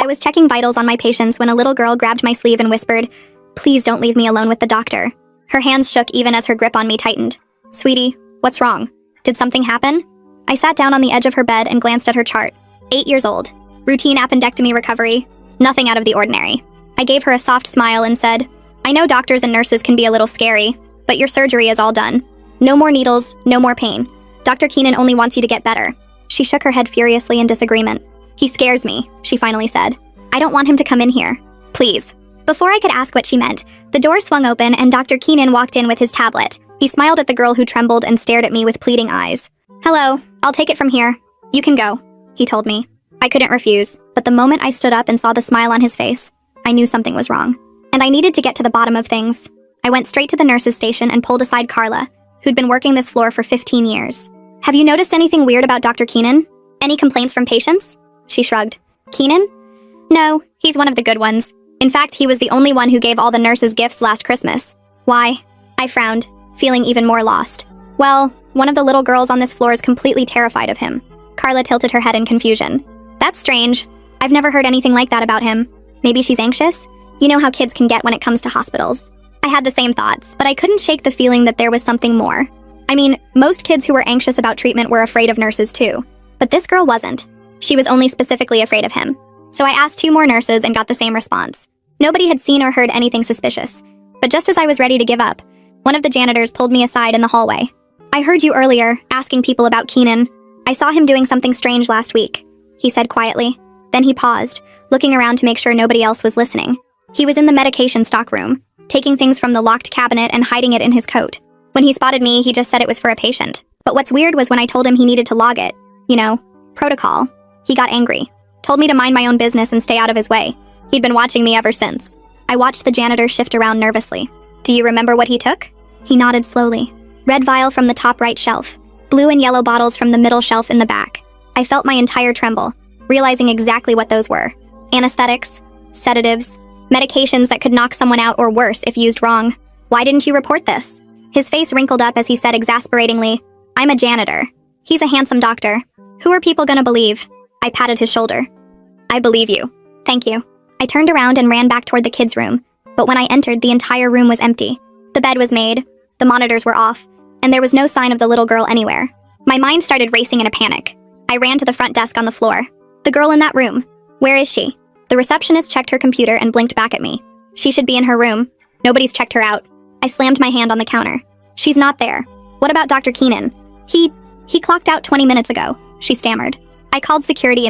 I was checking vitals on my patients when a little girl grabbed my sleeve and whispered, "Please don't leave me alone with the doctor." Her hands shook even as her grip on me tightened. "Sweetie, what's wrong? Did something happen?" I sat down on the edge of her bed and glanced at her chart. 8 years old. Routine appendectomy recovery. Nothing out of the ordinary. I gave her a soft smile and said, "I know doctors and nurses can be a little scary, but your surgery is all done. No more needles, no more pain. Dr. Keenan only wants you to get better." She shook her head furiously in disagreement. "He scares me," she finally said. "I don't want him to come in here. Please." Before I could ask what she meant, the door swung open and Dr. Keenan walked in with his tablet. He smiled at the girl who trembled and stared at me with pleading eyes. "Hello, I'll take it from here. You can go," he told me. I couldn't refuse, but the moment I stood up and saw the smile on his face, I knew something was wrong. And I needed to get to the bottom of things. I went straight to the nurse's station and pulled aside Carla, who'd been working this floor for 15 years. "Have you noticed anything weird about Dr. Keenan? Any complaints from patients?" She shrugged. "Keenan? No, he's one of the good ones. In fact, he was the only one who gave all the nurses gifts last Christmas." "Why?" I frowned, feeling even more lost. "Well, one of the little girls on this floor is completely terrified of him." Carla tilted her head in confusion. "That's strange. I've never heard anything like that about him. Maybe she's anxious? You know how kids can get when it comes to hospitals." I had the same thoughts, but I couldn't shake the feeling that there was something more. I mean, most kids who were anxious about treatment were afraid of nurses too. But this girl wasn't. She was only specifically afraid of him. So I asked 2 more nurses and got the same response. Nobody had seen or heard anything suspicious. But just as I was ready to give up, one of the janitors pulled me aside in the hallway. "I heard you earlier, asking people about Keenan. I saw him doing something strange last week," he said quietly. Then he paused, looking around to make sure nobody else was listening. He was in the medication stock room, taking things from the locked cabinet and hiding it in his coat. When he spotted me, he just said it was for a patient. But what's weird was when I told him he needed to log it. You know, protocol. He got angry. Told me to mind my own business and stay out of his way. He'd been watching me ever since. I watched the janitor shift around nervously. "Do you remember what he took?" He nodded slowly. "Red vial from the top right shelf. Blue and yellow bottles from the middle shelf in the back." I felt my entire tremble, realizing exactly what those were. Anesthetics, sedatives, medications that could knock someone out or worse if used wrong. "Why didn't you report this?" His face wrinkled up as he said exasperatingly, "I'm a janitor. He's a handsome doctor. Who are people gonna believe?" I patted his shoulder. "I believe you. Thank you." I turned around and ran back toward the kids' room, but when I entered, the entire room was empty. The bed was made, the monitors were off, and there was no sign of the little girl anywhere. My mind started racing in a panic. I ran to the front desk on the floor. "The girl in that room. Where is she?" The receptionist checked her computer and blinked back at me. "She should be in her room. Nobody's checked her out." I slammed my hand on the counter. "She's not there. What about Dr. Keenan?" He clocked out 20 minutes ago," she stammered. I called security